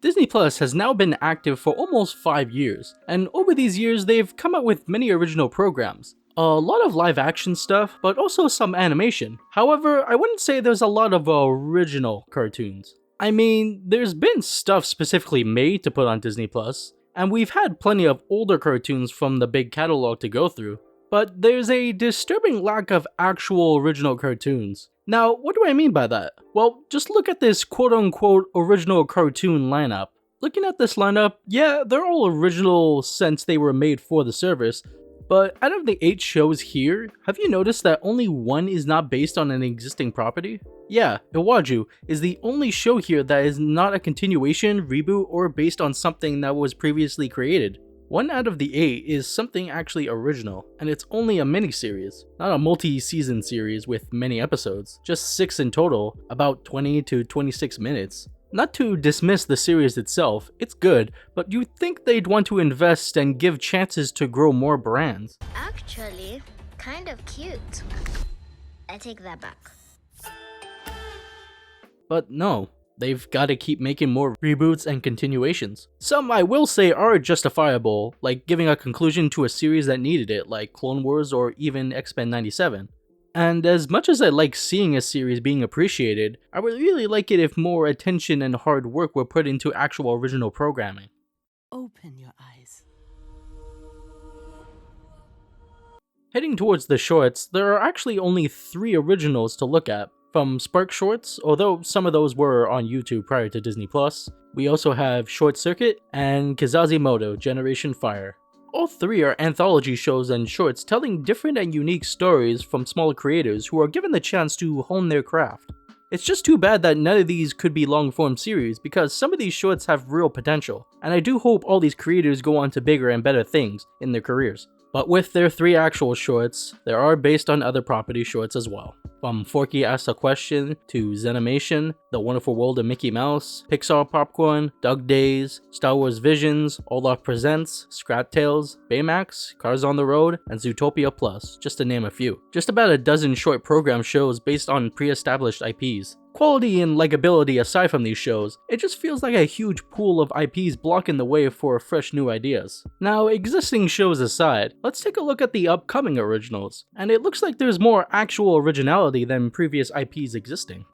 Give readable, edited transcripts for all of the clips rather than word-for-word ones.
Disney Plus has now been active for almost 5 years, and over these years they've come up with many original programs. A lot of live action stuff, but also some animation. However, I wouldn't say there's a lot of original cartoons. I mean, there's been stuff specifically made to put on Disney Plus, and we've had plenty of older cartoons from the big catalog to go through, but there's a disturbing lack of actual original cartoons. Now, what do I mean by that? Well, just look at this quote-unquote original cartoon lineup. Looking at this lineup, yeah, they're all original since they were made for the service, but out of the 8 shows here, have you noticed that only one is not based on an existing property? Yeah, Iwaju is the only show here that is not a continuation, reboot, or based on something that was previously created. 1 out of the 8 is something actually original, and it's only a mini-series, not a multi-season series with many episodes, just 6 in total, about 20 to 26 minutes. Not to dismiss the series itself, it's good, but you'd think they'd want to invest and give chances to grow more brands. Actually, kind of cute. I take that back. But no, they've gotta keep making more reboots and continuations. Some I will say are justifiable, like giving a conclusion to a series that needed it, like Clone Wars or even X-Men 97. And as much as I like seeing a series being appreciated, I would really like it if more attention and hard work were put into actual original programming. Open your eyes. Heading towards the shorts, there are actually only 3 originals to look at. From Spark Shorts, although some of those were on YouTube prior to Disney Plus, we also have Short Circuit and Kizazimoto Generation Fire. All 3 are anthology shows and shorts telling different and unique stories from small creators who are given the chance to hone their craft. It's just too bad that none of these could be long-form series because some of these shorts have real potential, and I do hope all these creators go on to bigger and better things in their careers. But with their 3 actual shorts, there are based on other property shorts as well. From Forky Asks a Question to Zenimation, The Wonderful World of Mickey Mouse, Pixar Popcorn, Doug Days, Star Wars Visions, Olaf Presents, Scrat Tales, Baymax, Cars on the Road, and Zootopia Plus, just to name a few. Just about a dozen short program shows based on pre-established IPs. Quality and likability aside from these shows, it just feels like a huge pool of IPs blocking the way for fresh new ideas. Now, existing shows aside, let's take a look at the upcoming originals, and it looks like there's more actual originality than previous IPs existing.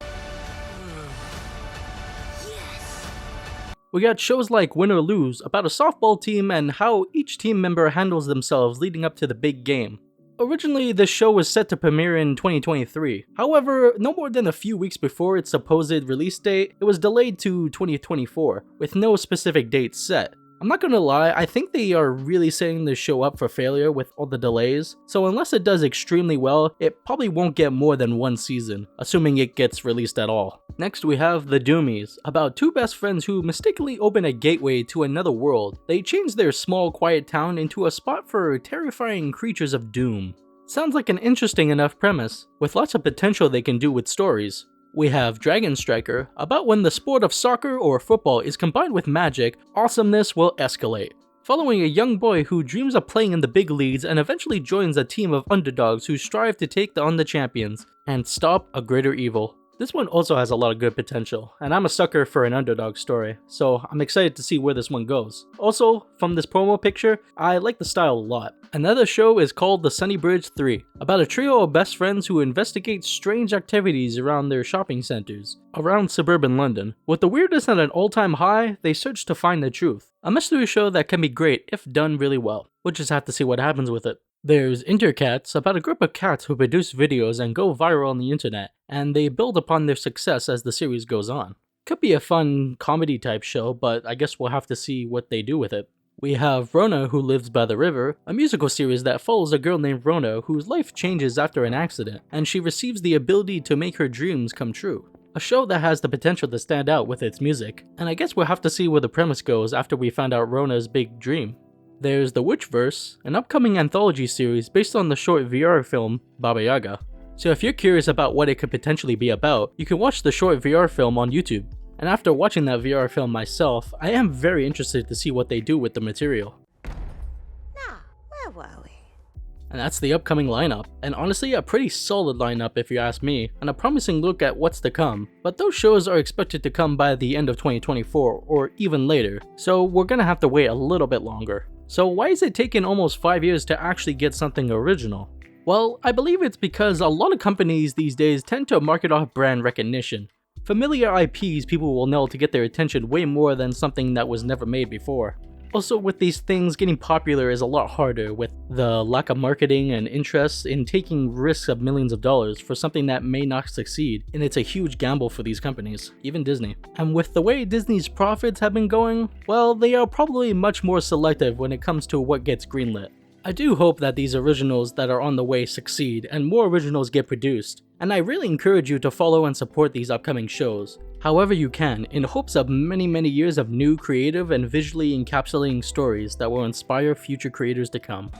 We got shows like Win or Lose about a softball team and how each team member handles themselves leading up to the big game. Originally, this show was set to premiere in 2023. However, no more than a few weeks before its supposed release date, it was delayed to 2024, with no specific date set. I'm not gonna lie, I think they are really setting this show up for failure with all the delays, so unless it does extremely well, it probably won't get more than 1 season, assuming it gets released at all. Next we have The Doomies, about 2 best friends who mistakenly open a gateway to another world. They change their small quiet town into a spot for terrifying creatures of doom. Sounds like an interesting enough premise, with lots of potential they can do with stories. We have Dragon Striker, about when the sport of soccer or football is combined with magic, awesomeness will escalate. Following a young boy who dreams of playing in the big leagues and eventually joins a team of underdogs who strive to take on the champions and stop a greater evil. This one also has a lot of good potential, and I'm a sucker for an underdog story, so I'm excited to see where this one goes. Also, from this promo picture, I like the style a lot. Another show is called The Sunny Bridge 3, about a trio of best friends who investigate strange activities around their shopping centers, around suburban London. With the weirdness at an all-time high, they search to find the truth. A mystery show that can be great if done really well. We'll just have to see what happens with it. There's Intercats, about a group of cats who produce videos and go viral on the internet, and they build upon their success as the series goes on. Could be a fun comedy type show, but I guess we'll have to see what they do with it. We have Rona Who Lives by the River, a musical series that follows a girl named Rona whose life changes after an accident, and she receives the ability to make her dreams come true. A show that has the potential to stand out with its music, and I guess we'll have to see where the premise goes after we find out Rona's big dream. There's The Witchverse, an upcoming anthology series based on the short VR film Baba Yaga. So if you're curious about what it could potentially be about, you can watch the short VR film on YouTube. And after watching that VR film myself, I am very interested to see what they do with the material. Now, where were we? And that's the upcoming lineup, and honestly a pretty solid lineup if you ask me, and a promising look at what's to come. But those shows are expected to come by the end of 2024 or even later, so we're gonna have to wait a little bit longer. So why is it taking almost 5 years to actually get something original? Well, I believe it's because a lot of companies these days tend to market off brand recognition. Familiar IPs people will know to get their attention way more than something that was never made before. Also, with these things, getting popular is a lot harder with the lack of marketing and interest in taking risks of millions of dollars for something that may not succeed, and it's a huge gamble for these companies, even Disney. And with the way Disney's profits have been going, well, they are probably much more selective when it comes to what gets greenlit. I do hope that these originals that are on the way succeed and more originals get produced, and I really encourage you to follow and support these upcoming shows, however you can, in hopes of many years of new creative and visually encapsulating stories that will inspire future creators to come.